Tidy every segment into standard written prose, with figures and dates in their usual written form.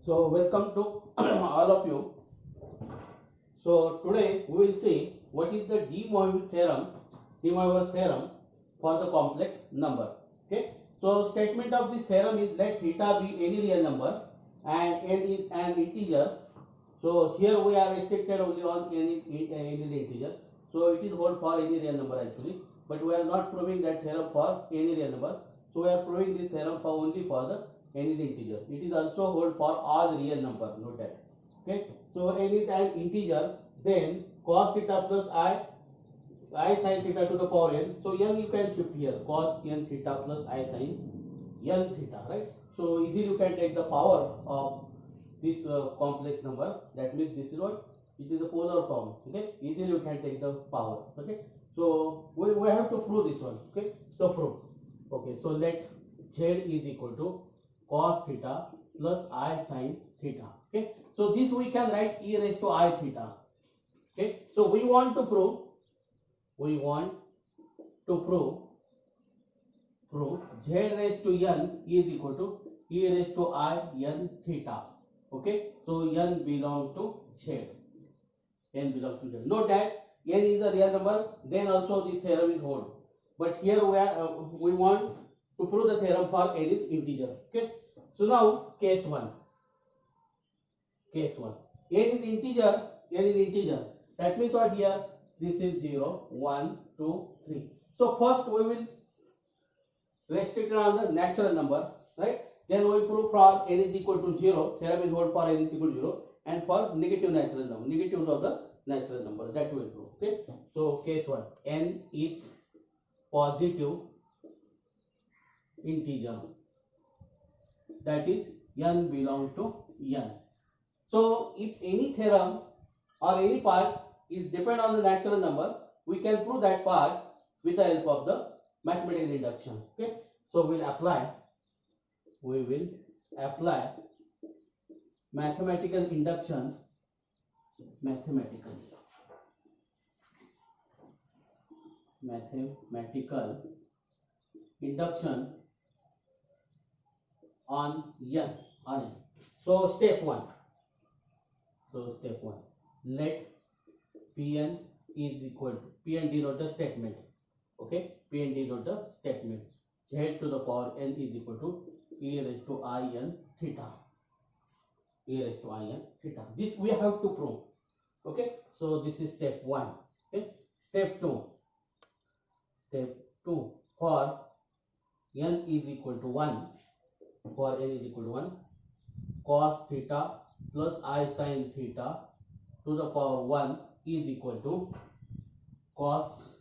So welcome to all of you. So today we will see what is the De Moivre's theorem for the complex number. Okay. So statement of this theorem is let theta be any real number and n is an integer. So here we are restricted only on any integer. So it is hold for any real number actually, but we are not proving that theorem for any real number. So we are proving this theorem for only for the n is integer. It is also hold for all real number. Note that. Okay. So n is an integer, then cos theta plus I sin theta to the power n. So n you can shift here, cos n theta plus I sin n theta, right? So easily you can take the power of this complex number. That means this is what it is the polar form. Okay, easily you can take the power. Okay, so we have to prove this one. Okay, so prove. Okay, so let z is equal to cos theta plus I sin theta. Okay, so this we can write e raised to I theta. Okay, so we want to prove z raised to n is equal to e raised to I n theta. Okay, so n belongs to z. N belongs to z. Note that n is a real number, then also this theorem is hold. But here we want to prove the theorem for n is integer. Okay, so now case 1. N is integer. That means what here? This is 0, 1, 2, 3. So first we will restrict on the natural number, right? Then we will prove for n is equal to 0. Theorem is hold for n is equal to 0, and for negatives of the natural number, that we will prove. Okay. So case 1, n is positive integer. That is n belongs to n. So if any theorem or any part is depend on the natural number, we can prove that part with the help of the mathematical induction. Okay, so we will apply mathematical induction on n. So step 1, let Pn is equal to, Pn denote the statement. Okay, Pn denote the statement. Z to the power n is equal to e raised to I n theta. This we have to prove. Okay, so this is step 1. Okay, step 2 for n is equal to 1, cos theta plus I sin theta to the power 1 is equal to cos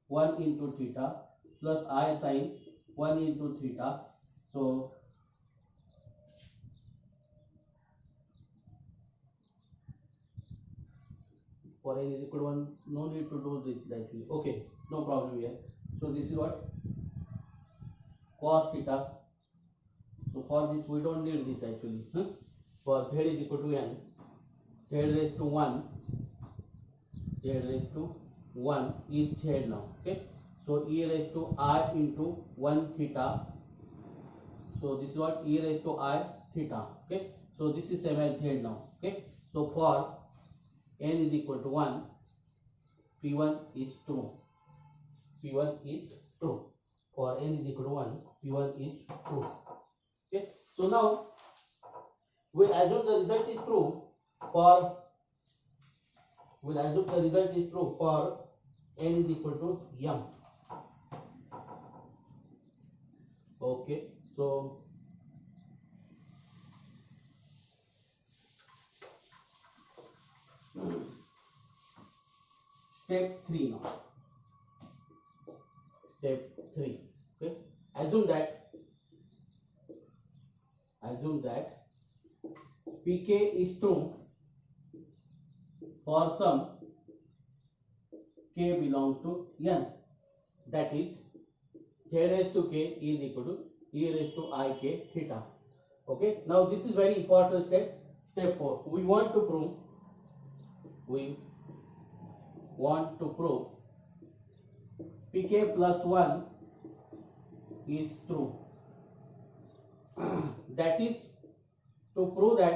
1 into theta plus I sin 1 into theta. So for n is equal to 1, no need to do this directly. Okay, no problem here. So this is what cos theta. So for this we don't need this actually. For z is equal to n, z raised to 1 is z now. Okay, so e raised to I into 1 theta. So this is what e raised to I theta. Okay, so this is same as z now. Okay, so for n is equal to 1, P1 is true. For n is equal to 1, P1 is true. Okay, so now we assume the result is true for n is equal to m. Okay, so step 3 now. Okay, assume that pk is true for some k belongs to n. That is z raised to k is equal to e raised to I k theta. Okay, now this is very important step. Step 4. We want to prove pk plus 1 is true. That is to prove that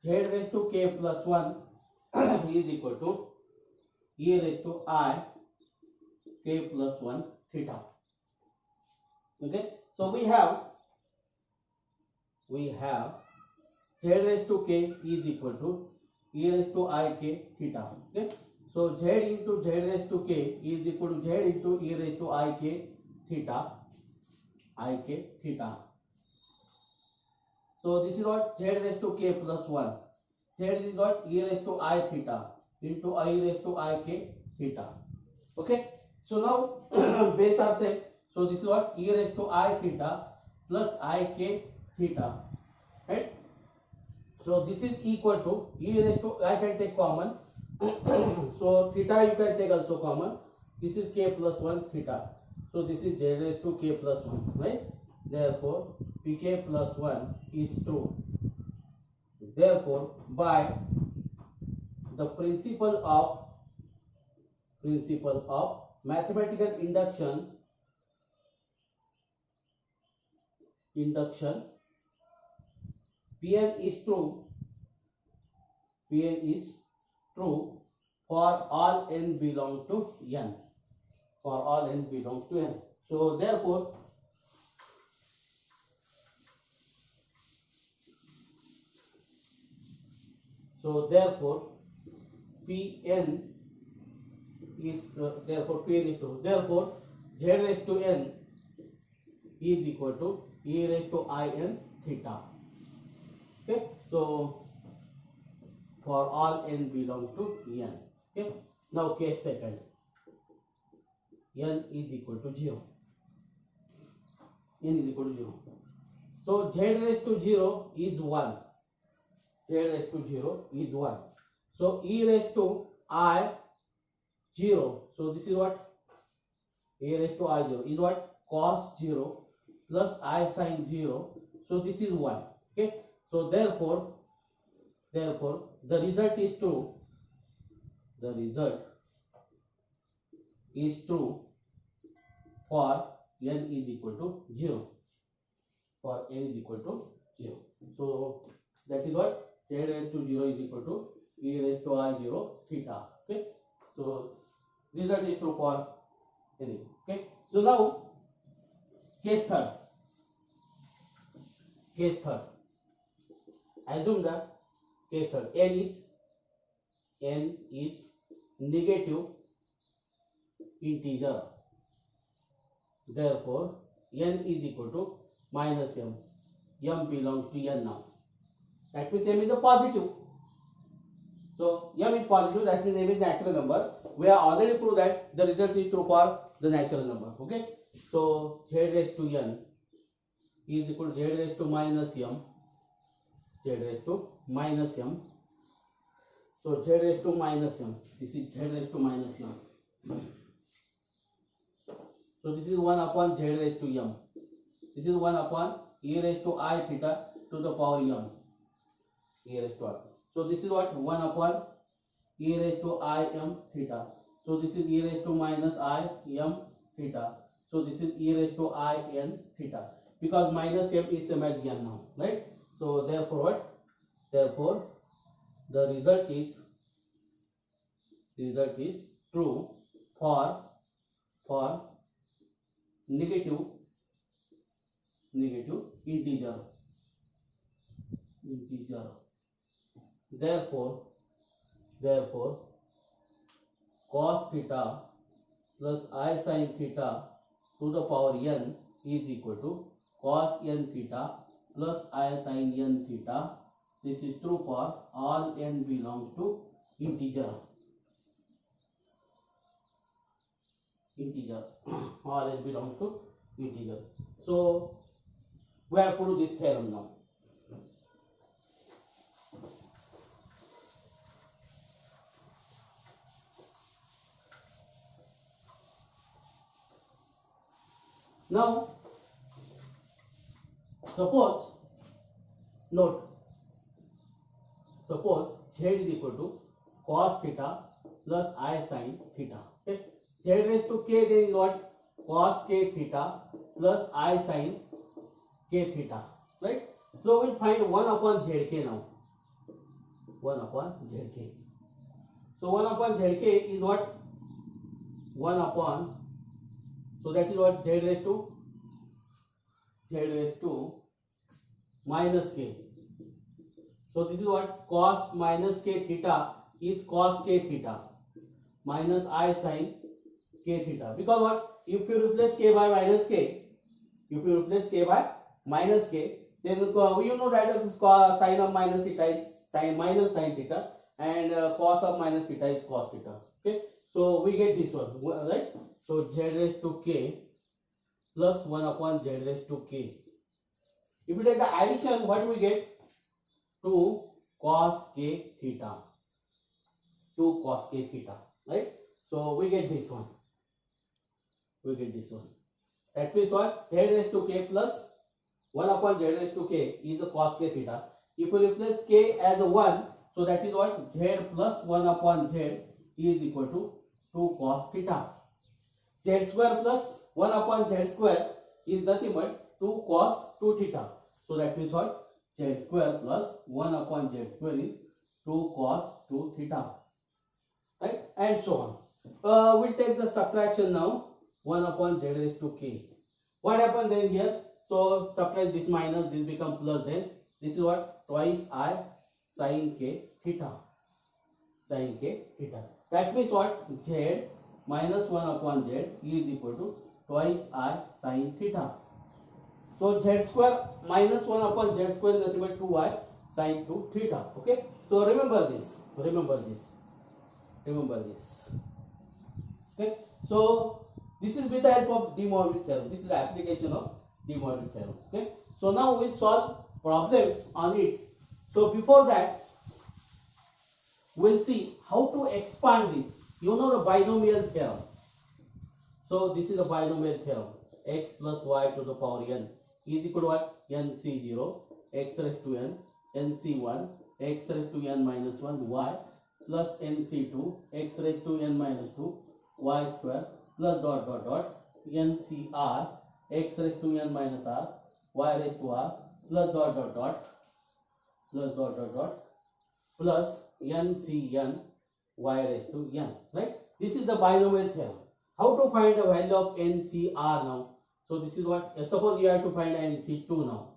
z raised to k plus 1 is equal to e raised to I k plus 1 theta. Okay, so we have z raised to k is equal to e raised to I k theta. Okay, so z into z raised to k is equal to z into e raised to I k theta. So this is what z raised to k plus 1. Z is what e raised to I theta into I raised to I k theta. Okay, so now base are same. So this is what e raised to I theta plus I k theta, right? So this is equal to e raised to, I can take common. So theta you can take also common. This is k plus 1 theta. So this is z raised to k plus 1, right? Therefore pk plus 1 is true. Therefore by the principle of mathematical induction Pn is true for all n belong to n. So therefore Pn is true. Therefore z raised to n is equal to e raised to in theta. Okay, so for all n belong to n. Okay, now case second, n is equal to 0. So z raised to 0 is 1. So e raised to I 0. So this is what e raised to I 0 is what cos 0 plus I sin 0. So this is 1. Okay, so therefore the result is true. For n is equal to 0. So that is what z raised to 0 is equal to e raised to I 0 theta. Okay, so result is true for n. Okay, so now case third. Assume that case third, n is negative integer. Therefore n is equal to minus m. M belongs to n now. That means m is a positive. So m is positive, that means m is natural number. We have already proved that the result is true for the natural number. Okay, so z raised to n is equal to z raised to minus m. So z raised to minus m. This is z raised to minus m. So this is 1 upon z raised to m. This is 1 upon e raised to I theta to the power m. So this is what 1 upon e raised to I m theta. So this is e raised to minus I m theta. So this is e raised to I n theta, because minus m is same as n now, right? So therefore what? Therefore the result is true for negative integer. Therefore cos theta plus I sin theta to the power n is equal to cos n theta plus I sin n theta. This is true for all n belongs to integer. All n belongs to integer. So we have proved this theorem now. Now suppose z is equal to cos theta plus I sin theta. Okay, z raised to k then is what? Cos k theta plus I sin k theta, right? So we'll find 1 upon zk now. 1 upon zk. So 1 upon zk is what? 1 upon, so that is what? Z raised to minus k. So this is what? Cos minus k theta is cos k theta minus I sin k theta. Because what? If you replace k by minus k, then you know that sine of minus theta is sine minus sine theta, and cos of minus theta is cos theta. Okay, so we get this one, right? So z raised to k plus 1 upon z raised to k. If you take the addition, what we get? 2 cos k theta. 2 cos k theta, right? So we get this one. That means what? Z raised to k plus 1 upon z raised to k is a cos k theta. If we replace k as a 1, so that is what? Z plus 1 upon z is equal to 2 cos theta. Z square plus 1 upon z square is nothing but 2 cos 2 theta. So that means what? Z square plus 1 upon z square is 2 cos 2 theta. Right? And so on. We'll take the subtraction now. 1 upon z raised to k. What happened then here? So subtract this minus, this become plus, then this is what? Twice I sin k theta. That means what? Z minus 1 upon z is equal to twice I sin theta. So z square minus 1 upon z square is nothing but 2i sin 2 theta. Okay. So remember this. Okay. So this is with the help of De Morgan theorem. This is the application of De Morgan theorem. Okay. So now we solve problems on it. So before that, we'll see how to expand this. You know the binomial theorem. So this is the binomial theorem. X plus y to the power n is equal to what? nc0, x raised to n, nc1, x raised to n minus 1, y plus nc2, x raised to n minus 2, y square plus dot dot dot ncr, x raised to n minus r, y raised to r plus dot dot dot plus ncn, y raised to n. Right? This is the binomial theorem. How to find the value of ncr now? So this is what, suppose you have to find nc2 now.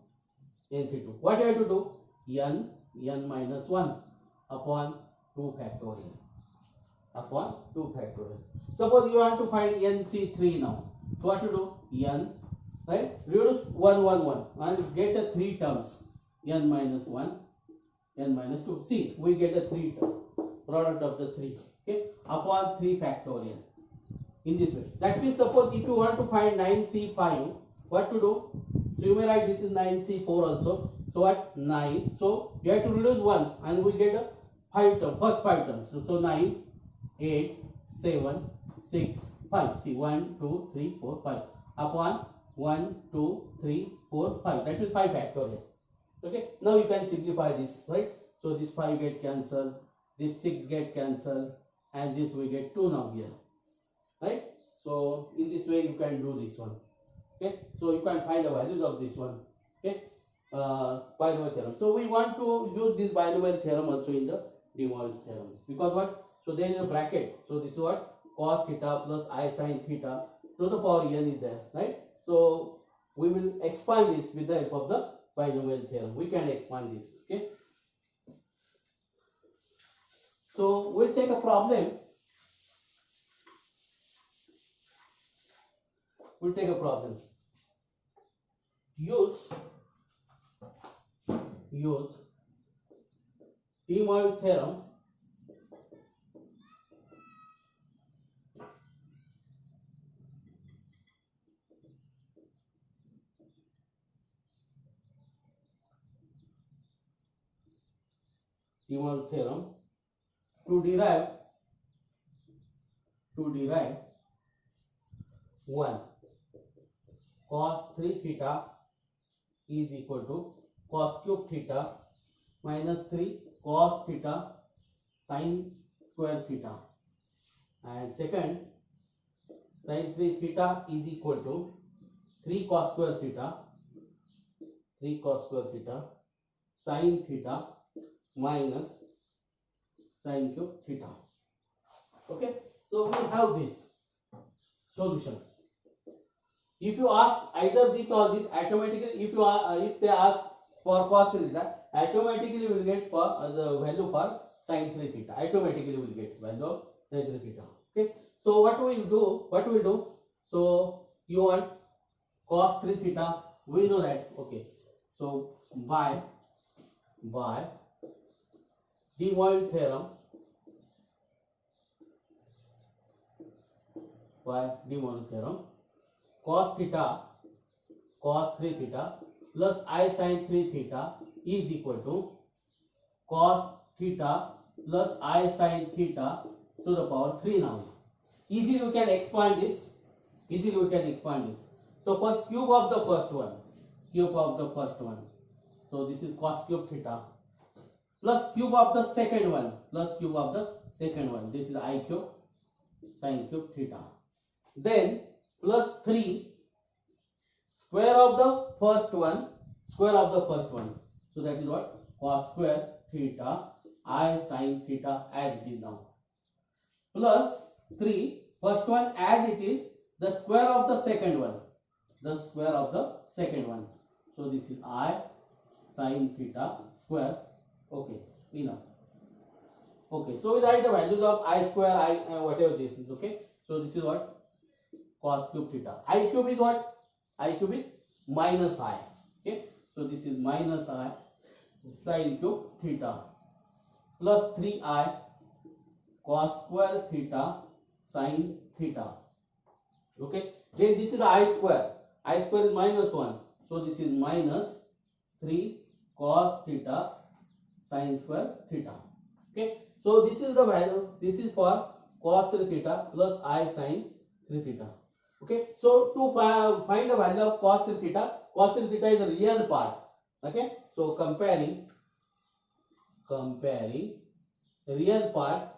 nc2. What you have to do? n minus 1 upon 2 factorial. Suppose you want to find nc3 now. So what to do? N, right? Reduce 1 and get a 3 terms. N minus 1, n minus 2. See, we get a 3 term. Product of the 3. Okay? Upon 3 factorial. In this way. That means suppose if you want to find 9c5, what to do? So you may write this is 9c4 also. So what? 9. So you have to reduce 1 and we get a 5 term. First 5 terms. So 9, 8, 7, 6, 5. See 1, 2, 3, 4, 5. Upon 1, 2, 3, 4, 5. That is 5 factorial. Okay. Now you can simplify this, right? So this 5 get cancelled. This 6 get cancelled. And this we get 2 now here. Right? So in this way you can do this one. Okay, so you can find the values of this one. Okay, binomial theorem. So we want to use this binomial theorem also in the De Morgan theorem, because what? So there is a bracket. So this is what? Cos theta plus I sin theta to the power n is there, right? So we will expand this with the help of the binomial theorem. We can expand this. Okay. So we'll take a problem. Use De Morgan theorem to derive 1 cos 3 theta is equal to cos cube theta minus 3 cos theta sin square theta, and second sin 3 theta is equal to 3 cos square theta 3 cos square theta sin theta minus sin cube theta. Okay, so we have this solution. If you ask either this or this, automatically if they ask for cos theta, automatically will get for the value for sin 3 theta. Automatically will get value of sin 3 theta. Okay, so what we will do? So you want cos 3 theta, we know that. Okay, so by de Moivre theorem, cos 3 theta plus I sin 3 theta is equal to cos theta plus I sin theta to the power 3 now. Easily we can expand this. So first cube of the first one. So this is cos cube theta plus cube of the second one. This is I cube sin cube theta. Then plus 3 square of the first one. So that is what? Cos square theta I sin theta as it is now. Plus 3, first one as it is, the square of the second one. So this is I sin theta square. Okay, enough. Okay, so we write the values of I square, whatever this is. Okay, so this is what? Cos cube theta. I cube is what? I cube is minus I. Okay, so this is minus I sin cube theta plus 3I cos square theta sin theta. Okay, then this is the I square. I square is minus 1. So this is minus 3 cos theta sin square theta. Okay, so this is the value. This is for cos 3 theta plus I sin 3 theta. Okay, so to find the value of cos 3 theta is the real part. Okay, so comparing real parts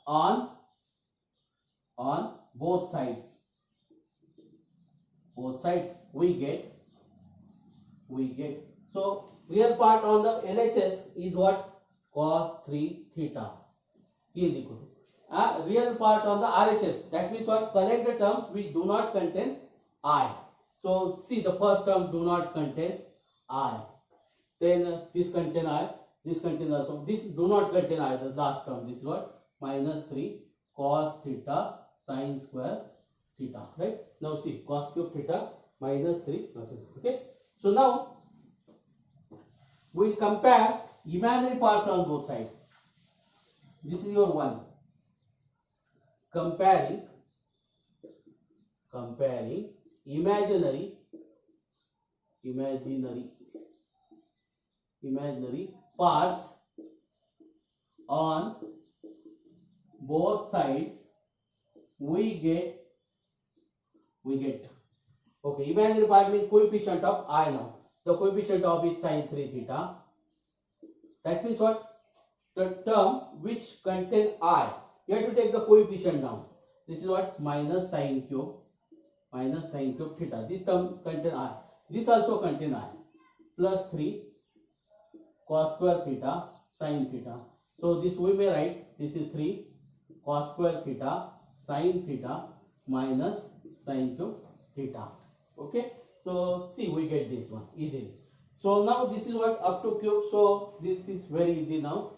on both sides. We get. So real part on the LHS is what? Cos 3 theta is equal to real part on the RHS. That means what? Collect the terms which do not contain I. So see, the first term do not contain I. Then this contain I. This contain also. This do not contain I. The last term. This is what? Minus 3 cos theta sin square theta. Right? Now see, cos cube theta minus 3. Okay. So now we will compare imaginary parts on both sides. This is your one. Comparing imaginary parts on both sides, we get. Okay, imaginary part means coefficient of I now. The coefficient of is sin 3 theta. That means what? The term which contain I. You have to take the coefficient down. This is what? Minus sin cube theta. This term contain I. This also contain I. Plus 3 cos square theta sin theta. So this we may write. This is 3 cos square theta sin theta minus sin cube theta. Okay. So see, we get this one easily. So now this is what? Up to cube. So this is very easy now.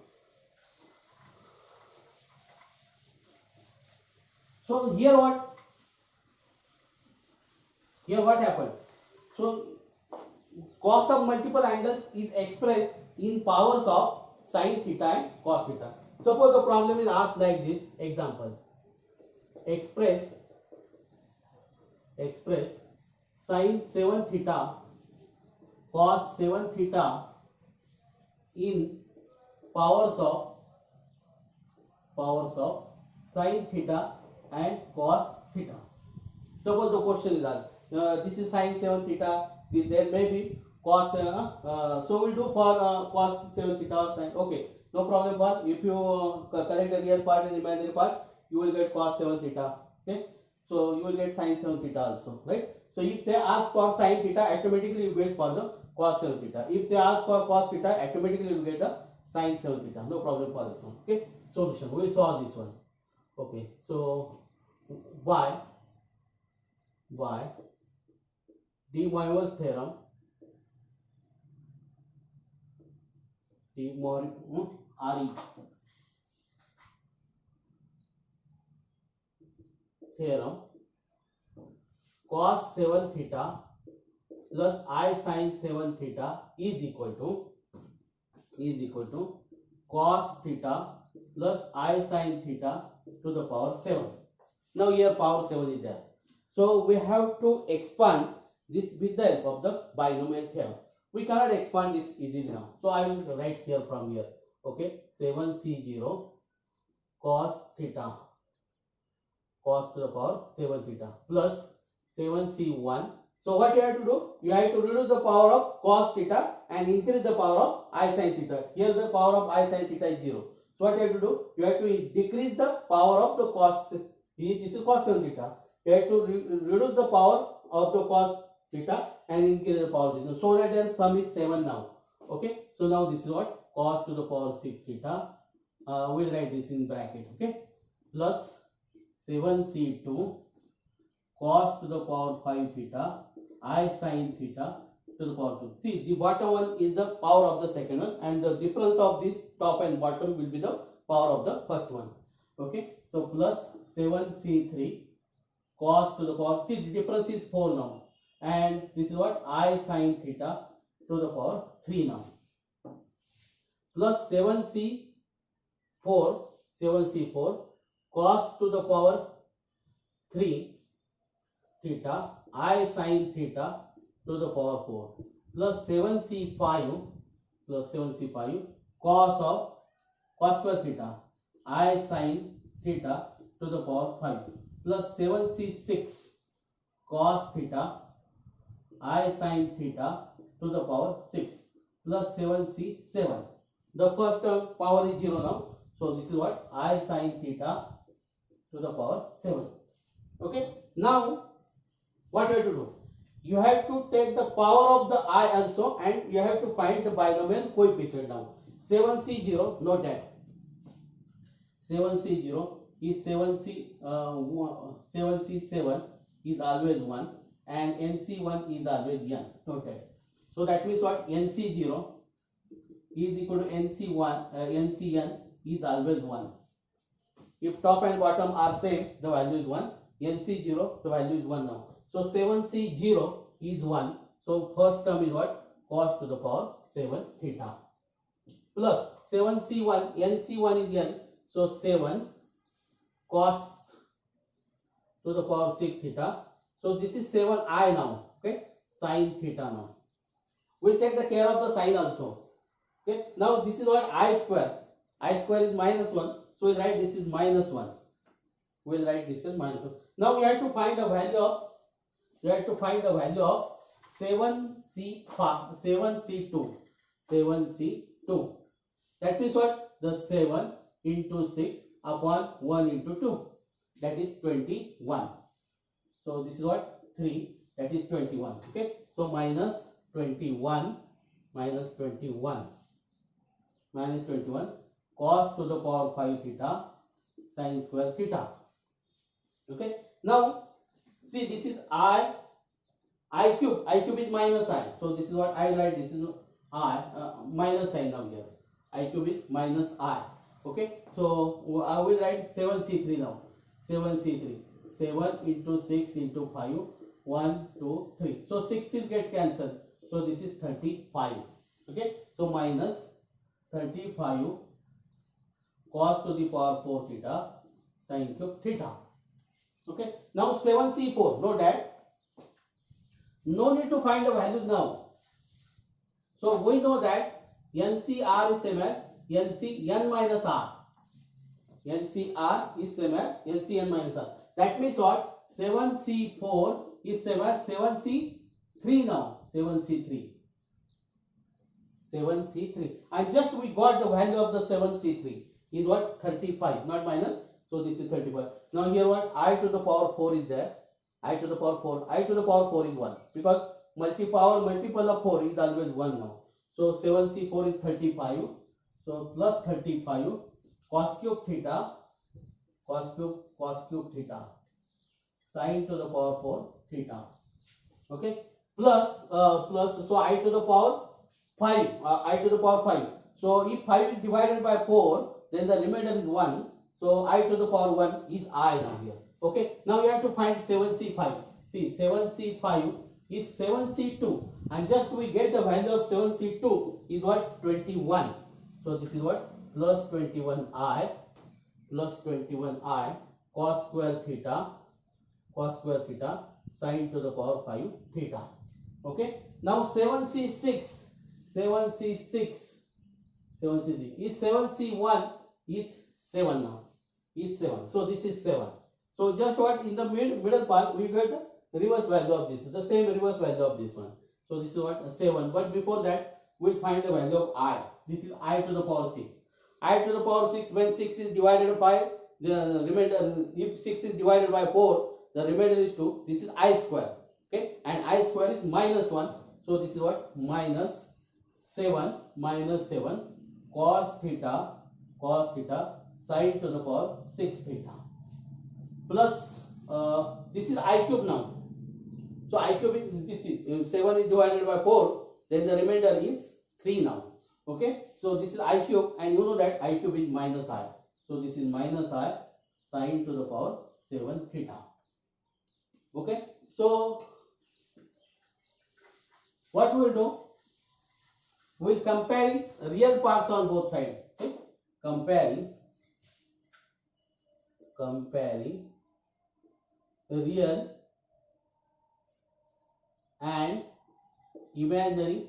So here what? Here what happened? So cos of multiple angles is expressed in powers of sin theta and cos theta. Suppose the problem is asked like this. Example. Express sin 7 theta cos 7 theta in powers of sin theta and cos theta. Suppose the question is asked, this is sin 7 theta, there may be cos, so we'll do for cos 7 theta sin. Okay, no problem. For if you collect the real part and imaginary part, you will get cos 7 theta. Okay, So you will get sin 7 theta also, right? So if they ask for sin theta, automatically you get for the cos 7 theta. If they ask for cos theta, automatically you get a sin 7 theta. No problem for this one. Okay. Solution. We solve this one. Okay. So y de Moivre's theorem, de Moivre RE theorem, cos 7 theta plus I sin 7 theta is equal to cos theta plus I sin theta to the power 7. Now here power 7 is there. So we have to expand this with the help of the binomial theorem. We cannot expand this easily now. So I will write here from here. Okay, 7c0 cos theta, cos to the power 7 theta plus 7c1. So what you have to do? You have to reduce the power of cos theta and increase the power of I sin theta. Here the power of I sin theta is 0. So what you have to do? You have to decrease the power of the cos. This is cos 7 theta. You have to reduce the power of the cos theta and increase the power of this. So that their sum is 7 now. Okay. So now this is what? Cos to the power 6 theta. We'll write this in bracket. Okay. Plus 7c2 cos to the power 5 theta I sin theta to the power 2. See, the bottom one is the power of the second one and the difference of this top and bottom will be the power of the first one. Okay. So plus 7c3 cos to the power, see the difference is 4 now, and this is what I sin theta to the power 3 now, plus 7c4 cos to the power 3 theta I sin theta to the power 4, plus 7c5 cos square theta I sin theta to the power 5, plus 7c6 cos theta I sin theta to the power 6, plus 7c7. The first term power is 0 now. So this is what? I sin theta to the power 7. Okay. Now what you have to do? You have to take the power of the I also and you have to find the binomial coefficient now. 7c0, note that 7c0 is 7c7 is always 1 and nc1 is always n. Note that. So that means what? nc0 is equal to nc1, ncn is always 1. If top and bottom are same, the value is 1. nc0, the value is 1 now. So 7c0 is 1. So first term is what? Cos to the power 7 theta. Plus 7c1, nc1 is n. So 7 cos to the power 6 theta. So this is 7i now. Okay. Sin theta now. We'll take the care of the sin also. Okay. Now this is what? I square. I square is minus 1. So we'll write this is minus 1. We'll write this is minus 1. Now we have to find the value of 7c2. That means what? The 7 into 6 upon 1 into 2. That is 21. So this is what? 3. That is 21. Okay. So minus 21 cos to the power 5 theta sin square theta. Okay. Now see, this is I cube. I cube is minus I. So this is what I write. This is I minus sign now here. I cube is minus I. Okay. So I will write 7c3 now. 7c3. 7 into 6 into 5. 1, 2, 3. So 6 is get cancelled. So this is 35. Okay. So minus 35 cos to the power 4 theta sin cube theta. Okay. Now 7c4. Note that. No need to find the values now. So we know that NCR is same as NCN minus R. NCR is same as NCN minus R. That means what? 7c4 is same as 7c3 now. 7c3. And just we got the value of the 7c3 is what? 35, not minus. So this is 35. Now here what? I to the power 4 is there. I to the power 4. I to the power 4 is 1. Because multiple of 4 is always 1 now. So 7c4 is 35. So plus 35 cos cube theta sine to the power 4 theta. Okay, plus so I to the power 5. So if 5 is divided by 4, then the remainder is 1. So I to the power 1 is I now here. Okay, now we have to find 7c5. See, 7c5 is 7c2, and just we get the value of 7c2 is what? 21. So this is what? Plus 21i cos square theta sine to the power 5 theta. Okay, now 7c6 is 7c1 is 7 now. It's 7. So this is 7. So just what? In the middle part we get the reverse value of this. The same reverse value of this one. So this is what? 7. But before that we find the value of I. This is I to the power 6. I to the power 6, when 6 is divided by the remainder, if 6 is divided by 4, the remainder is 2. This is I square. Okay, and I square is minus 1. So this is what? Minus 7 cos theta sine to the power 6 theta. Plus this is I cube now. So I cube is this is, if 7 is divided by 4, then the remainder is 3 now. Okay, so this is I cube, and you know that I cube is minus I. So this is minus I sine to the power 7 theta. Okay, so what we will do? We will compare real parts on both sides. Okay? Comparing real and imaginary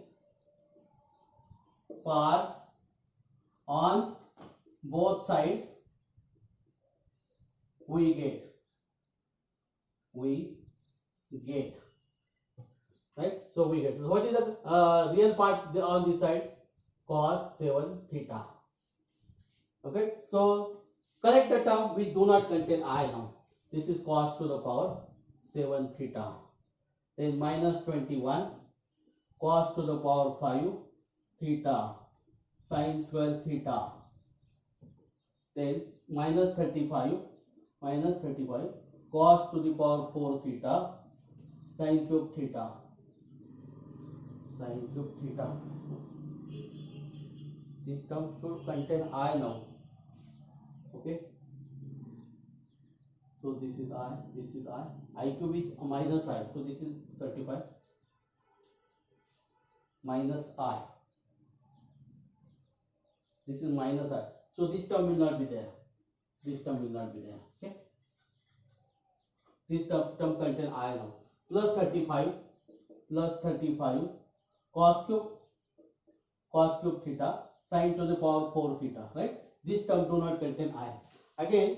parts on both sides. We get right. So we get what is the real part on this side? Cos 7 theta. Okay, so correct the term which do not contain I now. This is cos to the power 7 theta. Then minus 21 cos to the power 5 theta sine square theta. Then minus 35 cos to the power 4 theta sine cube theta. This term should contain I now. Okay, so this is I cube is minus I, so this is 35 minus I, this is minus I, so this term will not be there. Okay, this term contain I now. Plus 35 cos cube theta sine to the power 4 theta, right? This term do not contain I. Again,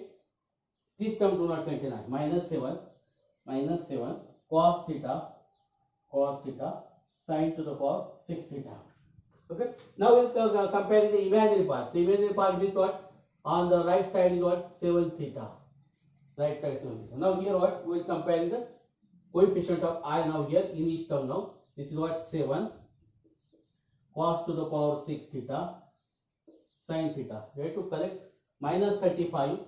this term do not contain I. Minus 7 cos theta sine to the power 6 theta. Okay. Now we will compare the imaginary part. So imaginary part means what? On the right side is what? 7 theta. Right side 7 theta. Now here what? We will compare the coefficient of I now here in each term now. This is what? 7 cos to the power 6 theta sine theta. We have to collect minus 35.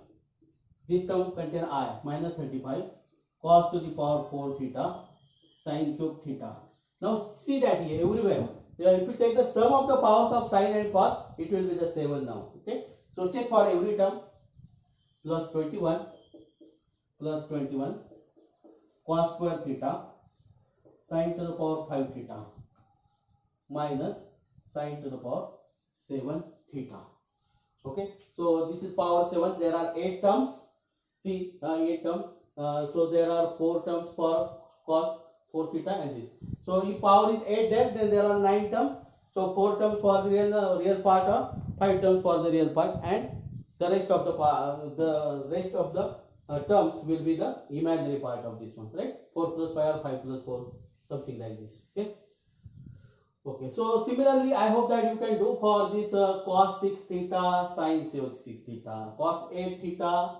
This term contain I. Minus 35 cos to the power 4 theta sine cube theta. Now see that here everywhere. If you take the sum of the powers of sine and cos, it will be the 7 now. Okay. So check for every term. Plus 21 cos square theta sine to the power 5 theta minus sine to the power 7 theta. Okay, so this is power 7. There are 8 terms. See, 8 terms. So there are 4 terms for cos 4 theta and this. So if power is 8 there, then there are 9 terms. So 4 terms for the real part, or 5 terms for the real part, and the rest of the terms will be the imaginary part of this one, right? 4 plus 5 or 5 plus 4, something like this. Okay. Okay, so similarly, I hope that you can do for this cos 6 theta, sin 6 theta, cos 8 theta,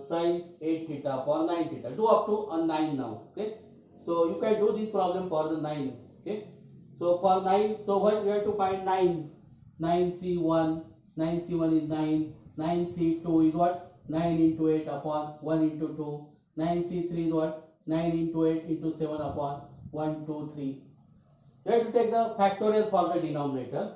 sine 8 theta upon 9 theta. Do up to a 9 now. Okay. So you can do this problem for the 9. Okay. So for 9, so what we have to find 9? 9c1, 9c1 is 9, 9c2 is what? 9 into 8 upon 1 into 2, 9c3 is what? 9 into 8 into 7 upon 1, 2, 3. You have to take the factorial for the denominator.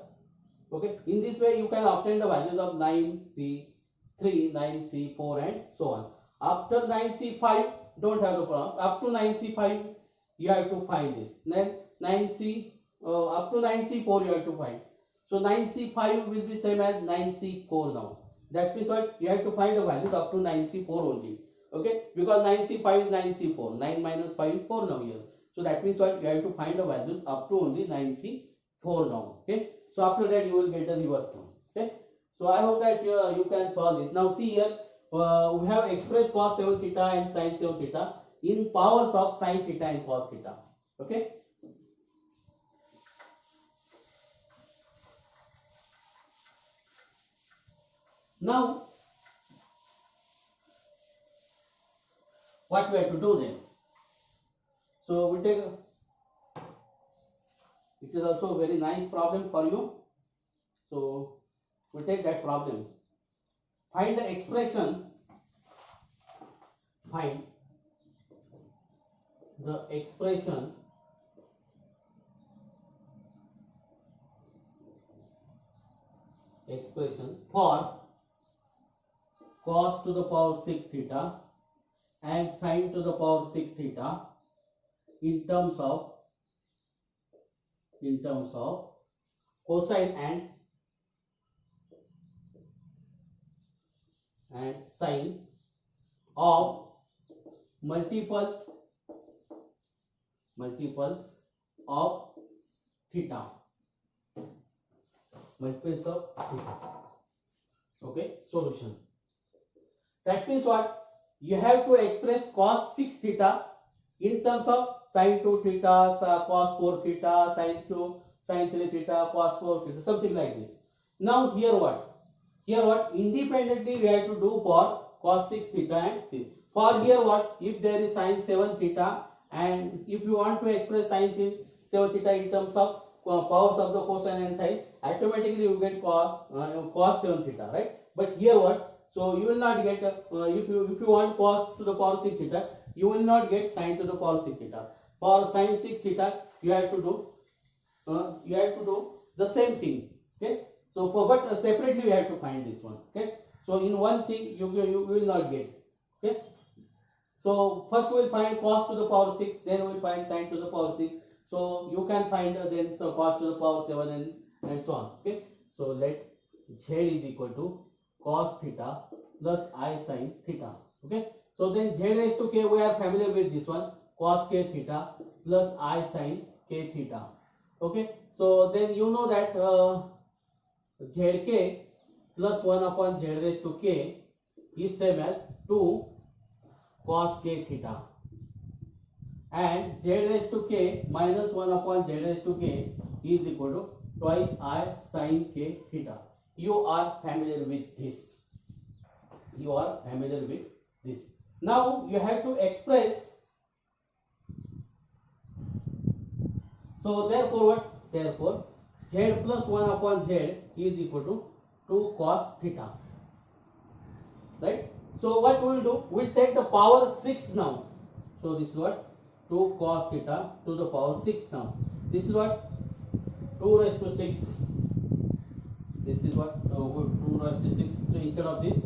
Okay. In this way you can obtain the values of 9c3, 9c4 and so on. After 9c5, don't have the problem. Up to 9c5 you have to find this. Then 9c up to 9c4 you have to find. So 9c5 will be same as 9c4 now. That means what? You have to find the values up to 9c4 only. Okay, because 9c5 is 9c4. 9 minus 5 is 4 now here. So that means what? You have to find the values up to only 9c4 now. Okay. So after that you will get the reverse term. Okay. So I hope that you can solve this. Now see here, we have expressed cos 7 theta and sin 7 theta in powers of sin theta and cos theta. Okay. Now what we have to do then? So we take, it is also a very nice problem for you. So we take that problem. Find the expression. Find the expression for cos to the power 6 theta and sin to the power 6 theta in terms of cosine and sine of multiples of theta. Multiples of theta. Okay, solution. That means what? You have to express cos 6 theta in terms of sin 2 theta, cos 4 theta, sin 3 theta, cos 4 theta, something like this. Now here what? Independently we have to do for cos 6 theta and 3. For here what? If there is sin 7 theta and if you want to express sin 7 theta in terms of powers of the cosine and sine, automatically you get cos 7 theta, right? But here what? So you will not get if you want cos to the power 6 theta, you will not get sin to the power 6 theta. For sin 6 theta, you have to do the same thing. Okay. So for but separately you have to find this one. Okay. So in one thing you will not get. Okay. So first we will find cos to the power 6, then we will find sin to the power 6. So you can find then so cos to the power 7 and so on. Okay. So let z is equal to cos theta plus I sin theta. Okay. So then z raised to k, we are familiar with this one, cos k theta plus I sin k theta. Okay. So then you know that zk plus 1 upon z raised to k is same as 2 cos k theta, and z raised to k minus 1 upon z raised to k is equal to twice I sin k theta. You are familiar with this. Now you have to express. So therefore what? Therefore z plus 1 upon z is equal to 2 cos theta. Right? So what we will do? We will take the power 6 now. So this is what? 2 cos theta to the power 6 now. This is what? 2 raised to 6. This is what? 2 raised to 6. So instead of this,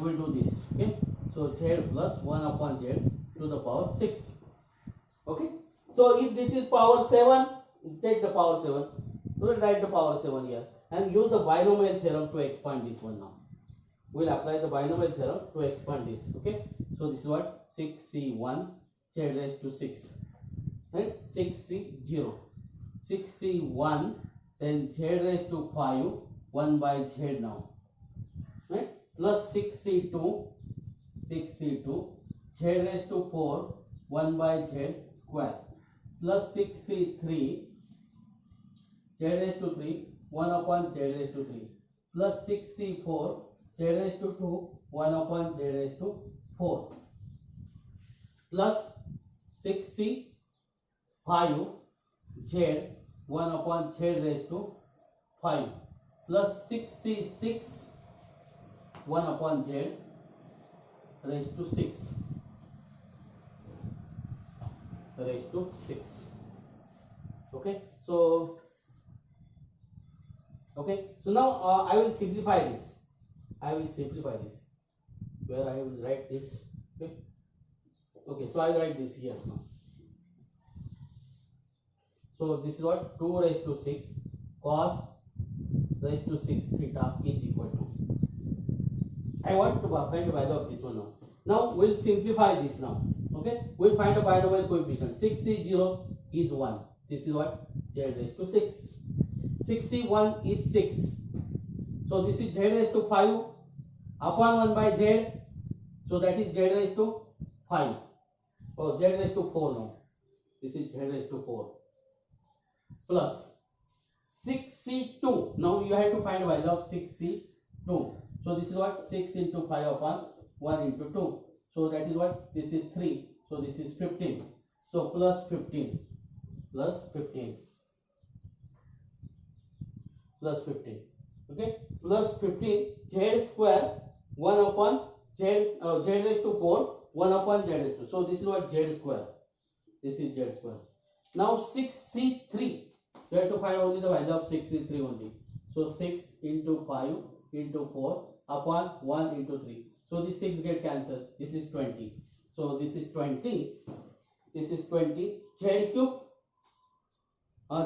we will do this. Okay. So z plus 1 upon z to the power 6. Okay. So if this is power 7, take the power 7. We will write the power 7 here and use the binomial theorem to expand this one now. We will apply the binomial theorem to expand this. Okay. So this is what? 6c1 z raised to 6 and 6c0. 6c1 then z raised to 5 1 by z now, right? Plus 6c2 z raised to 4 1 by z square plus 6c3 z raised to 3 1 upon z raised to 3 plus 6c4 z raised to 2 1 upon z raised to 4 plus 6c 5 z 1 upon z raised to 5 plus 6c 6 1 upon z raised to 6 raised to 6. Okay, so now I will simplify this. Where I will write this. Okay, so I will write this here now. So this is what 2 raised to 6 cos raised to 6 theta is equal to. I want to find the value of this one now. Now we'll simplify this now. Okay, we'll find a binomial coefficient. 6c0 is 1. This is what z raised to 6. 6c1 is 6. So this is z raised to 5 upon 1 by z. So that is z raised to 5. Oh, z raised to 4 now. This is z raised to 4 plus 6c2. Now you have to find the value of 6c2. So this is what 6 into 5 upon 1 into 2. So that is what this is 3. So this is 15. So plus 15 plus 15 plus 15. Okay, plus 15 z square 1 upon z raised to 4 1 upon z raised to. So this is what z square. This is z square. Now 6c3. You have to find only the value of 6c3 only. So 6 into 5 into 4 upon 1 into 3. So this 6 get cancelled. This is 20. So this is 20. This is 20. Z cube.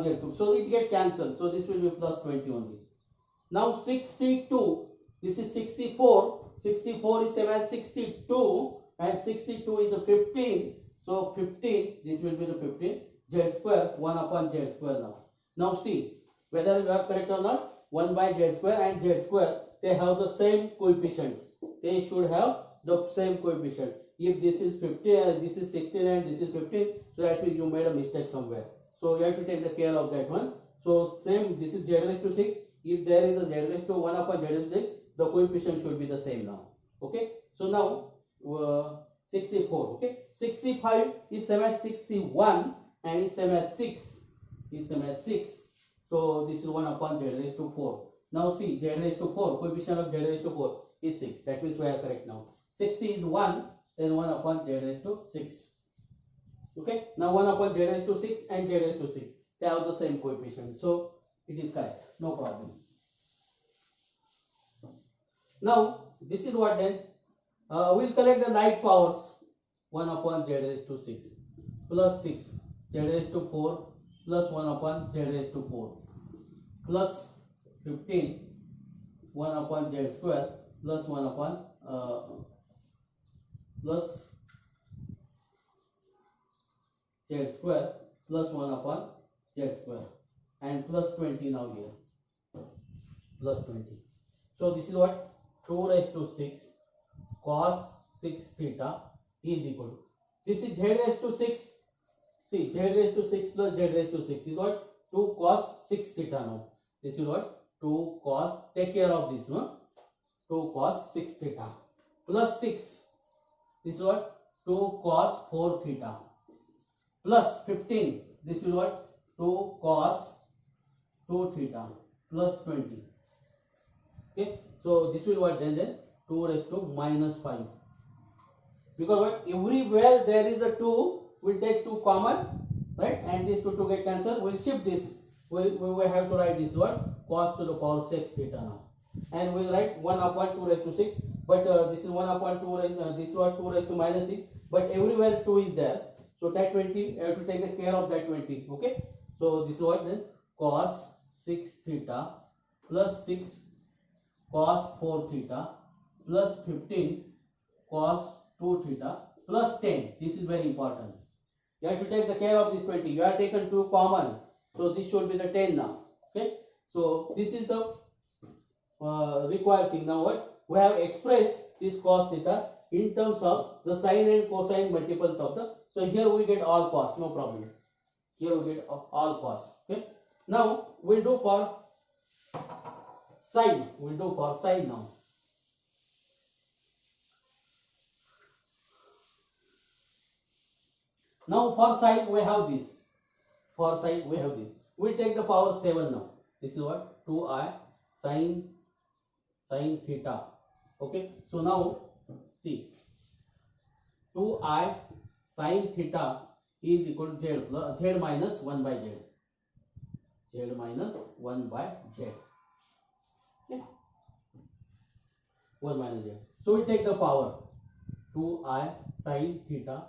Z cube. So it gets cancelled. So this will be plus 20 only. Now 6c2. This is 64. 64 is same as 62. And 62 is the 15. So 15. This will be the 15. Z square 1 upon z square now. Now see whether you are correct or not. 1 by z square and z square, they have the same coefficient. They should have the same coefficient. If this is 15, this is 16 and this is 15, so that means you made a mistake somewhere. So you have to take the care of that one. So same, this is z raised to 6. If there is a z raised to 1 upon z raised to 6, the coefficient should be the same now. Okay. So now 64. Okay. 65 is same as 61 and is same as 6. Is same as 6. So this is 1 upon z raised to 4. Now see, z raised to 4, coefficient of z raised to 4 is 6. That means we are correct now. 6 is 1, then 1 upon z raised to 6. Okay. Now 1 upon z raised to 6 and z raised to 6. They have the same coefficient. So it is correct. No problem. Now this is what then. We'll collect the like powers. 1 upon z raised to 6 plus 6 z raised to 4 plus 1 upon z raised to 4 plus 15 1 upon z square plus 1 upon plus z square plus 1 upon z square and plus 20 now here plus 20. So this is what 2 raised to 6 cos 6 theta is equal to, this is z raised to 6. See, z raised to 6 plus z raised to 6 is what 2 cos 6 theta now. This is what 2 cos, take care of this one, 2 cos 6 theta plus 6. This is what 2 cos 4 theta plus 15. This is what 2 cos 2 theta plus 20. Okay, so this will what then 2 raised to minus 5. Because what everywhere there is a 2, we'll take 2 common, right? And these 2 get cancelled. We'll shift this. We will have to write this what cos to the power 6 theta now. And we'll write 1 upon 2 raised to 6. But this is 1 upon 2 raised, this is what 2 raised to minus 6. But everywhere 2 is there. So that 20, you have to take the care of that 20. Okay. So this is what then cos 6 theta plus 6 cos 4 theta plus 15 cos 2 theta plus 10. This is very important. You have to take the care of this 20. You have taken 2 common. So this should be the 10 now. Okay. So this is the required thing. Now what? We have expressed this cos theta in terms of the sine and cosine multiples of the. So here we get all cos. No problem. Here we get all cos. Okay. Now we'll do for sine. We'll do for sine now. Now for sine we have this. For sine we have this. We take the power 7 now. This is what? 2i sine theta. Okay. So now see 2i sine theta is equal to z plus z minus 1 by z. Z minus 1 by z. Okay. 1 minus z. So we take the power 2i sine theta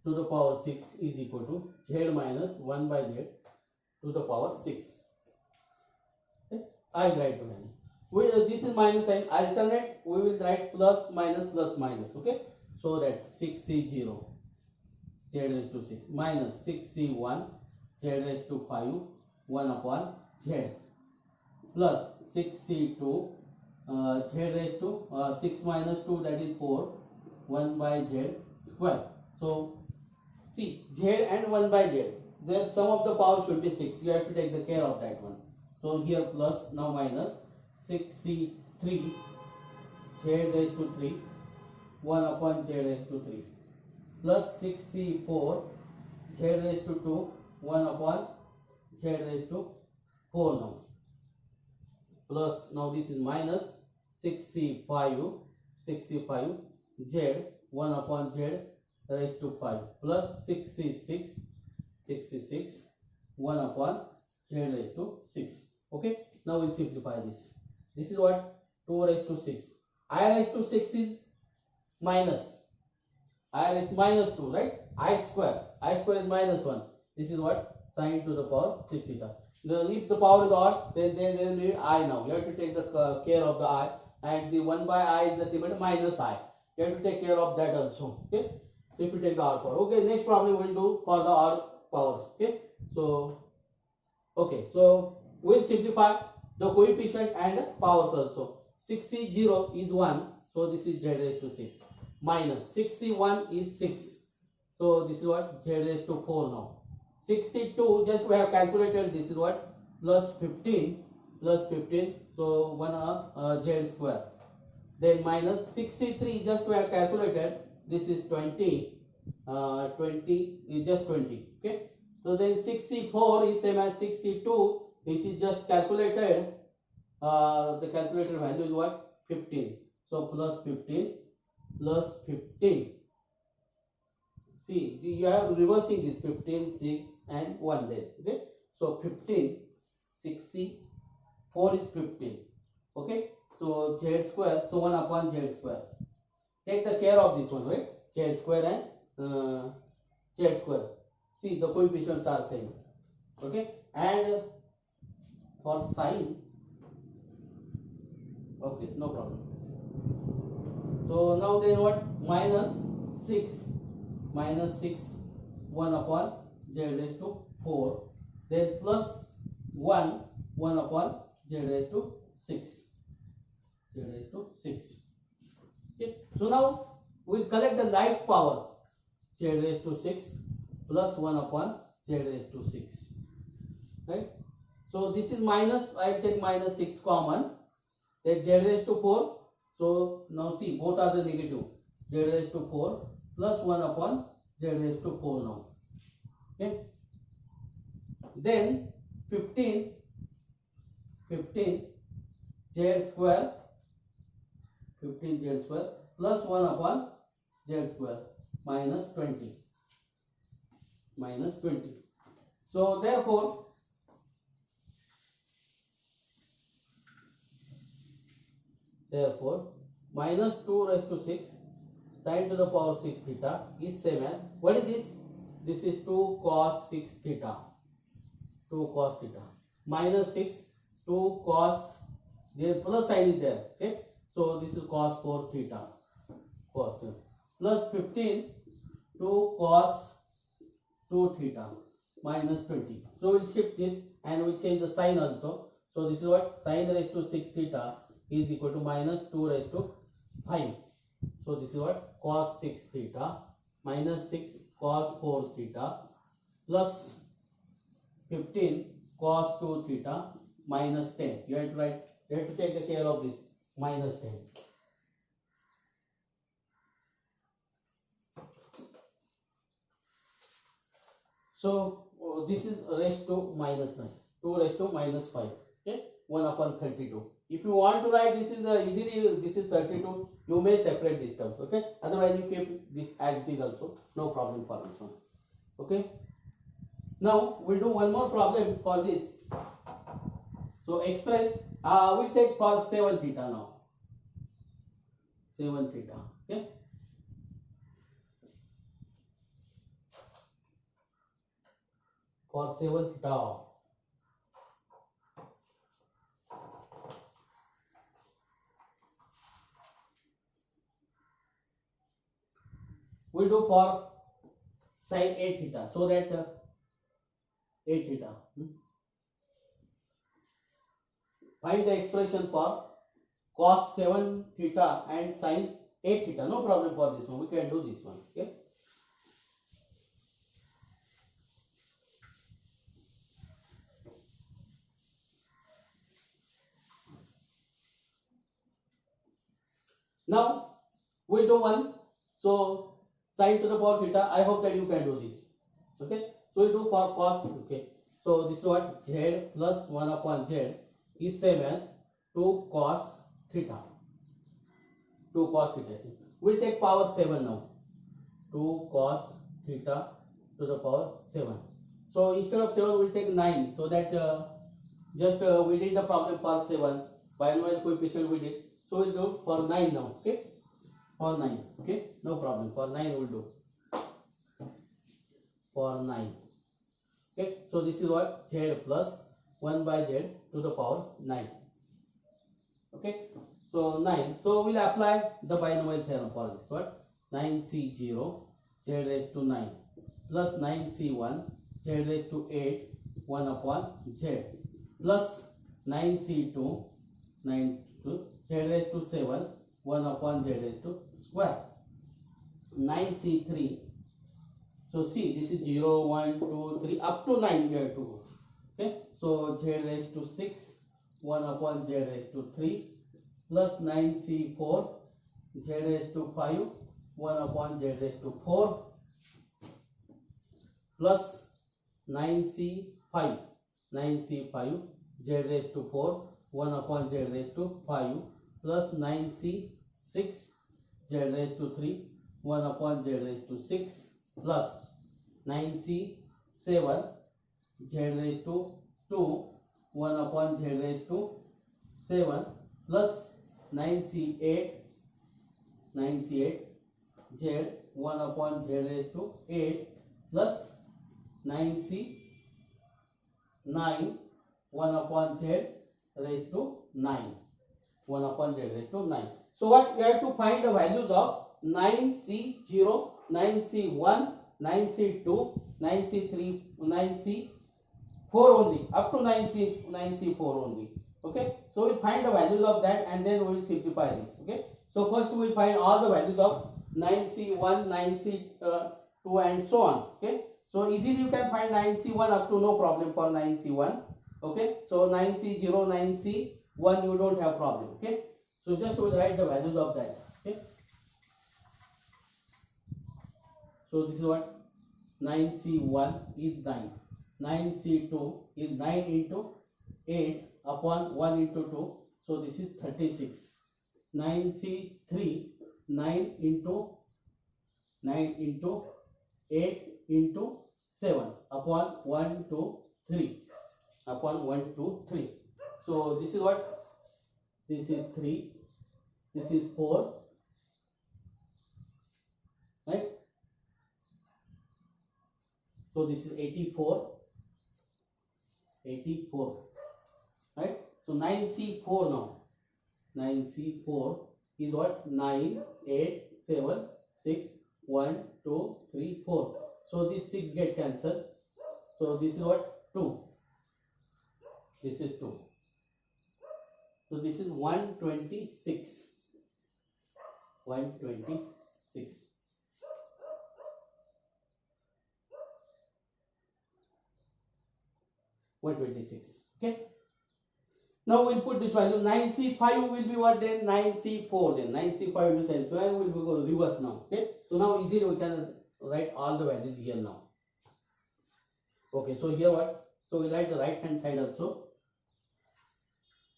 to the power 6 is equal to z minus 1 by z to the power 6. Okay. I write to value. This is minus sign. Alternate we will write plus minus. Okay. So that 6c0 z raised to 6 minus 6c1 z raised to 5 1 upon z plus 6c2 z raised to 6 minus 2 that is 4 1 by z square. So see z and 1 by z, their sum of the power should be 6. You have to take the care of that one. So here plus, now minus 6c3 z raised to 3 1 upon z raised to 3 plus 6c4 z raised to 2 1 upon z raised to 4 now. Plus now this is minus 6c5 z 1 upon z raised to 5 plus 6c6 1 upon z raised to 6. Okay. Now we'll simplify this. This is what? 2 raised to 6. I raised to 6 is minus. I raised minus 2, right? I square is minus 1. This is what? Sine to the power 6 theta. If the power is odd, then there will be I now. You have to take the care of the I, and the 1 by I is nothing but minus I. You have to take care of that also. Okay. So if you take the odd power. Okay. Next problem we will do for the odd powers. Okay. So okay. So we'll simplify the coefficient and powers also. 6c0 is 1. So this is z raised to 6. Minus 6c1 is 6. So this is what? Z raised to 4 now. 6c2 just we have calculated. This is what? Plus 15. So 1 z square. Then minus 6c3 just we have calculated. This is 20. 20 is just 20. Okay. So then 6c4 is same as 6c2. It is just calculated. The calculated value is what? 15. So plus 15. See, you are reversing this 15, 6 and 1 there. Okay. So 15, 6c, 4 is 15. Okay. So z square. So 1 upon z square. Take the care of this one, right? Z square and z square. See, the coefficients are same. Okay. And for sine, okay, no problem. So now then what? Minus 6 1 upon z raised to 4. Then plus 1 upon z raised to 6. Okay. So now we will collect the like powers. Z raised to 6 plus 1 upon z raised to 6. Right. So this is minus. I will take minus 6 common. Then z raised to 4. So now see, both are the negative. Z raised to 4 plus 1 upon z raised to 4 now. Okay. Then 15 z square plus 1 upon z square minus 20. So therefore minus 2 raised to 6 sine to the power 6 theta is same as, what is this? This is 2 cos 6 theta. Minus 6, 2 cos, the plus sign is there. Okay. So this is cos 4 theta. Plus 15, 2 cos 2 theta minus 20. So we'll shift this and we change the sign also. So this is what? Sine raised to 6 theta is equal to minus 2 raised to 5. So this is what? Cos 6 theta minus 6 cos 4 theta plus 15 cos 2 theta minus 10. You have to write, you have to take the care of this minus 10. So this is raised to minus 9, 2 raised to minus 5, okay, 1 upon 32. If you want to write this is easily, this is 32, you may separate this term, okay, otherwise you keep this as it is also, no problem for this one, okay. Now we'll do one more problem for this. So express, we'll take for 7 theta now, 7 theta, okay. For 7 theta, we'll do for sin 8 theta, so that 8 theta. Find the expression for cos 7 theta and sin 8 theta. No problem for this one. We can do this one. Okay. Now we'll do one. So sin to the power theta. I hope that you can do this. Okay. So we'll do for cos. Okay. So this is what z plus 1 upon z is same as 2 cos theta. 2 cos theta. We'll take power 7 now. 2 cos theta to the power 7. So instead of 7 we'll take 9, so that we did the problem for 7, binomial coefficient we did, so we'll do for 9 now, okay, for 9, okay, no problem, for 9 we'll do, for 9, okay. So this is what z plus 1 by z to the power 9, okay. So 9, so we'll apply the binomial theorem for this, what 9c0 z raised to 9 plus 9c1 z raised to 8 1 upon z plus 9c2 z raised to 7 1 upon z raised to square. 9c3, so see this is 0 1 2 3 up to 9 we have to go, okay. So z raised to 6 1 upon z raised to 3 plus 9c4 z raised to 5 1 upon z raised to 4 plus 9c5 z raised to 4 1 upon z raised to 5 plus 9c6 z raised to 3 1 upon z raised to 6 plus 9c7 z raised to 2 1 upon z raised to 7 plus 9c8 z 1 upon z raised to 8 plus 9c9 1 upon z raised to 9, 1 upon z raised to 9. So what we have to find the values of 9c0, 9c1, 9c2, 9c3, 9c4 only, up to 9c4 only, okay. So we'll find the values of that and then we will simplify this, okay. So first we will find all the values of 9c1, 9c2 and so on, okay. So easily you can find 9c1 up to, no problem for 9c1, okay. So 9c0, 9c1 you don't have problem, okay. So just we'll write the values of that, okay. So this is what 9c1 is 9, 9c2 is 9 into 8 upon 1 into 2, so this is 36. 9c3 9 into 8 into 7 upon 1 to 3, upon 1 to 3. So this is what, this is 3, this is 4, right. So this is 84, right. So 9c4 now, 9c4 is what, 9 8 7 6 1 2 3 4. So this 6 get cancelled, so this is what, 2, this is 2, so this is 126, 126. Okay. Now we'll put this value. 9c5 will be what then? 9c4 then. 9c5 will be same. So I will go reverse now. Okay. So now easily we can write all the values here now. Okay, so here what? So we write the right hand side also.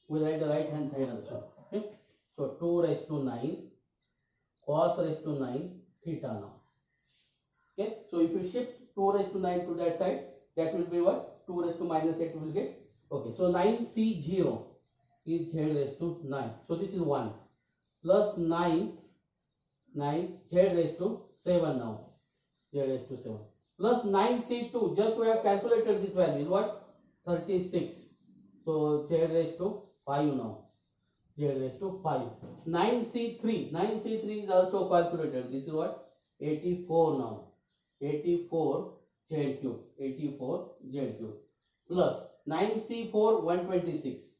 We write the right hand side also. Okay. So 2 raised to 9 cos raised to 9 theta now. Okay. So if you shift 2 raised to 9 to that side, that will be what? 2 raised to minus 8 will get. Okay. So 9c0 is z raised to 9. So this is 1 plus 9 z raised to 7 now. Z raised to 7 plus 9c2. Just we have calculated this value is what? 36. So z raised to 5 now. Z raised to 5. 9c3 is also calculated. This is what? 84 now. 84 z cube. 84 z cube plus 9c4 126.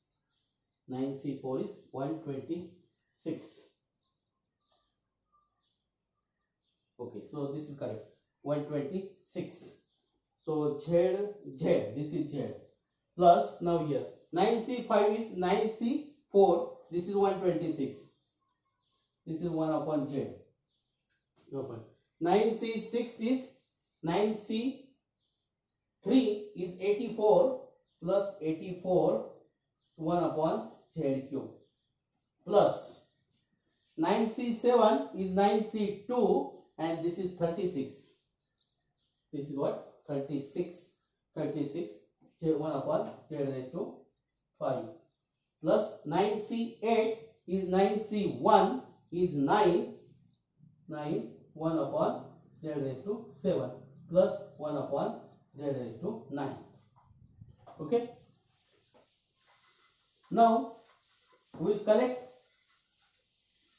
9c4 is 126. Okay, so this is correct. 126. So z this is z plus now here 9c5 is 9c4. This is 126. This is 1 upon z. Okay. 9c6 is 9c3 is 84 plus 84 1 upon z cube plus 9c7 is 9c2 and this is 36. This is what? 36. 36 1 upon z raised to 5 plus 9c8 is 9c1 is 9 1 upon z raised to 7 plus 1 upon z raised to 9. Okay. Now we will collect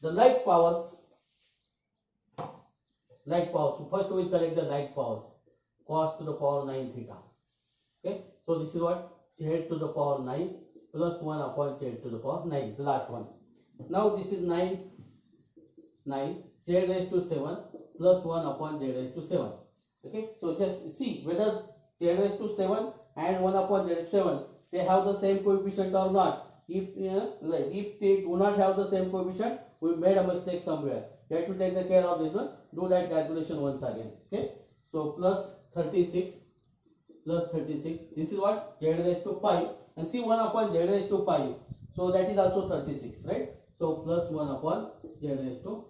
the like powers. Like powers. So first we will collect the like powers. Cos to the power 9 theta. Okay. So this is what? Z to the power 9 plus 1 upon z to the power 9. The last one. Now this is 9 z raised to 7 plus 1 upon z raised to 7. Okay. So just see whether z raised to 7 and 1 upon z raised to 7 they have the same coefficient or not. If they do not have the same coefficient, we made a mistake somewhere. You have to take the care of this one. Do that calculation once again. Okay. So plus 36 plus 36. This is what? Z raised to 5 and see 1 upon z raised to 5. So that is also 36, right? So plus 1 upon z raised to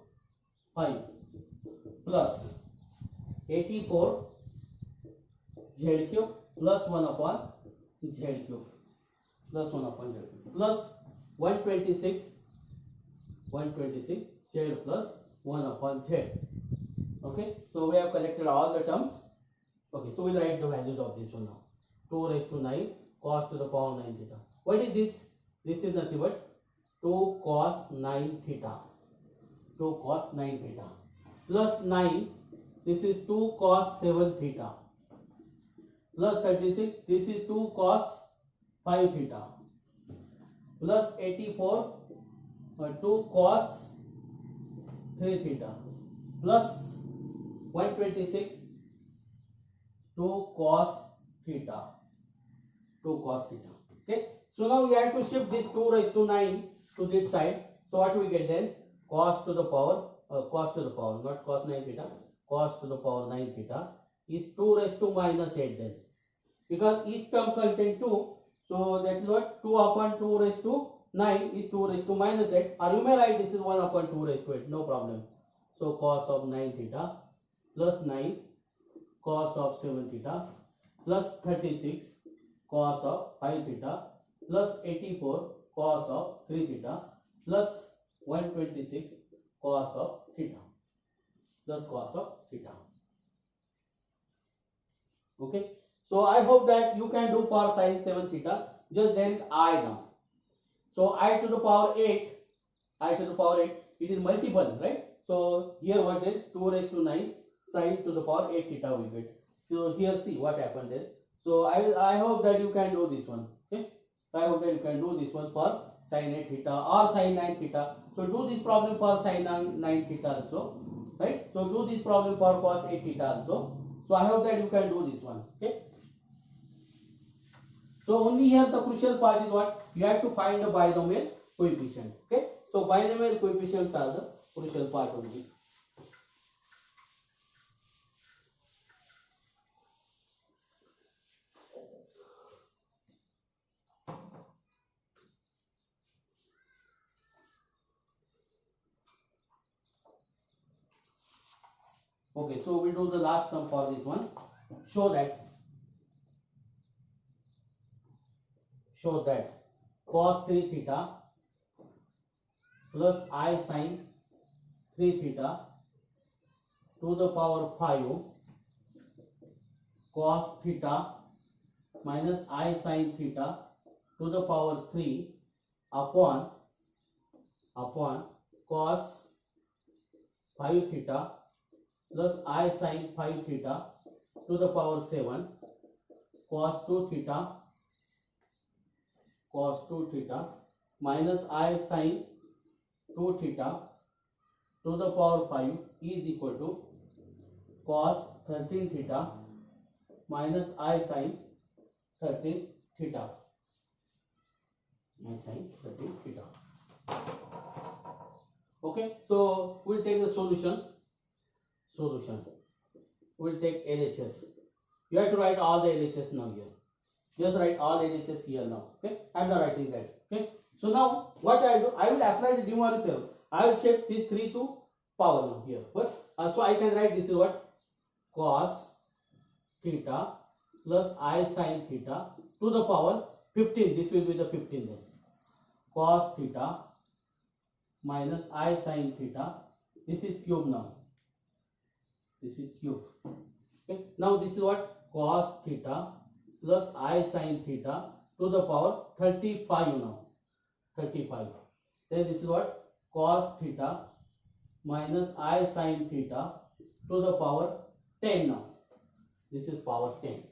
5 plus 84 z cube plus 1 upon z cube plus 1 upon z cube plus 126 z plus 1 upon z. Okay, so we have collected all the terms. Okay, so we'll write the values of this one now. 2 raised to 9 cos to the power 9 theta. What is this? This is nothing but 2 cos 9 theta. 2 cos 9 theta plus 9. This is 2 cos 7 theta plus 36. This is 2 cos 5 theta plus 84 2 cos 3 theta plus 126 2 cos theta. 2 cos theta. Okay. So now we have to shift this 2 raised to 9 to this side. So what we get then? Cos to the power, not cos 9 theta, cos to the power 9 theta is 2 raised to minus 8 then. Because each term contains 2. So that is what? 2 upon 2 raised to 9 is 2 raised to minus 8. Or you may write this is 1 upon 2 raised to 8. No problem. So cos of 9 theta plus 9 cos of 7 theta plus 36 cos of 5 theta plus 84 cos of 3 theta plus 126 cos of theta plus cos of theta. Okay. So I hope that you can do for sin 7 theta. Just there is I now. So I to the power 8, it is multiple, right? So here what is 2 raised to 9 sin to the power 8 theta we get. So here see what happened there. So I hope that you can do this one. Okay. I hope that you can do this one for sin 8 theta or sin 9 theta. So do this problem for sin 9 theta also, right? So do this problem for cos 8 theta also. So I hope that you can do this one. Okay. So only here the crucial part is what? You have to find the binomial coefficient. Okay. So binomial coefficients are the crucial part only. Okay, so we'll do the last sum for this one. Show that cos 3 theta plus I sin 3 theta to the power 5 cos theta minus I sin theta to the power 3 upon cos 5 theta plus I sin 5 theta to the power 7 cos 2 theta minus I sin 2 theta to the power 5 is equal to cos 13 theta minus I sin 13 theta. Okay, so we'll take the solution. We'll take LHS. You have to write all the LHS now here. Just write all LHS here now. Okay, I'm not writing that. Okay, so now what I do, I will apply the De Morgan theorem. I will shift these 3 to power now here. What? So I can write this is what? Cos theta plus I sin theta to the power 15. This will be the 15 then. Cos theta minus I sin theta. This is cube now. This is cube. Okay. Now this is what? Cos theta plus I sin theta to the power 35 now. 35. Then this is what? Cos theta minus I sin theta to the power 10 now. This is power 10.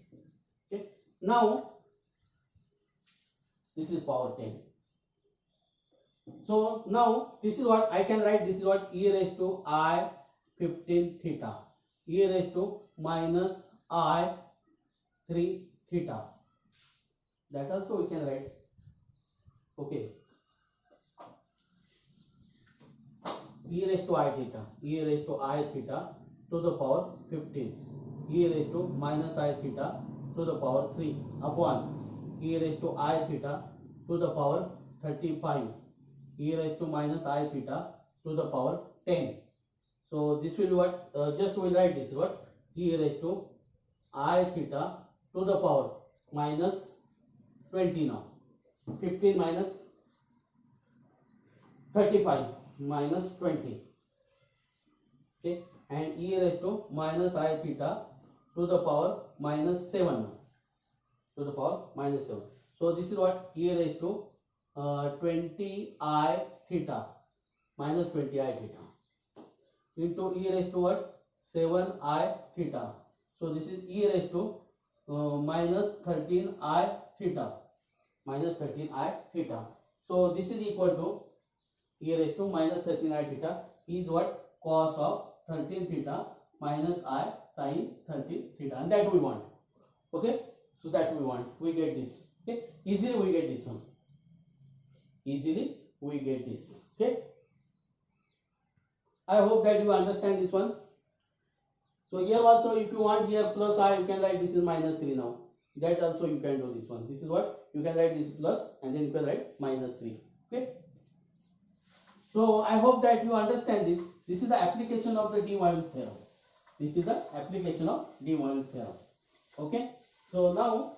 Okay. Now this is power 10. So now this is what I can write. This is what? E raised to I 15 theta. E raised to minus I 3 theta. That also we can write. Okay. E raised to I theta. E raised to I theta to the power 15. E raised to minus I theta to the power 3 upon E raised to I theta to the power 35. E raised to minus I theta to the power 10. So this will be what? Just we will write this what? E raised to I theta to the power minus 20 now. 15 minus 35 minus 20. Okay, and E raised to minus I theta to the power minus 7 now. To the power minus 7. So this is what? E raised to 20 I theta minus 20 I theta into E raised to what? 7 I theta. So this is E raised to minus 13 I theta. Minus 13 I theta. So this is equal to E raised to minus 13 I theta is what? Cos of 13 theta minus I sin 13 theta. And that we want. Okay. So that we want. We get this. Okay. Easily we get this one. Easily we get this. Okay. I hope that you understand this one. So here also if you want here plus I, you can write this is minus 3 now. That also you can do this one. This is what? You can write this plus and then you can write minus 3. Okay. So I hope that you understand this. This is the application of the De Morgan's theorem. This is the application of De Morgan's theorem. Okay. So now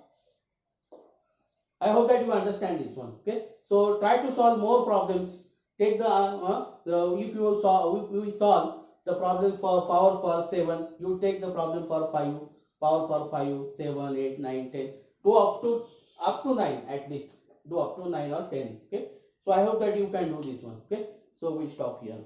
I hope that you understand this one. Okay. So try to solve more problems. Take if you solve the problem for power for 7, you take the problem for 5, power for 5, 7, 8, 9, 10. Do up to 9 at least. Do up to 9 or 10. Okay. So I hope that you can do this one. Okay. So we stop here.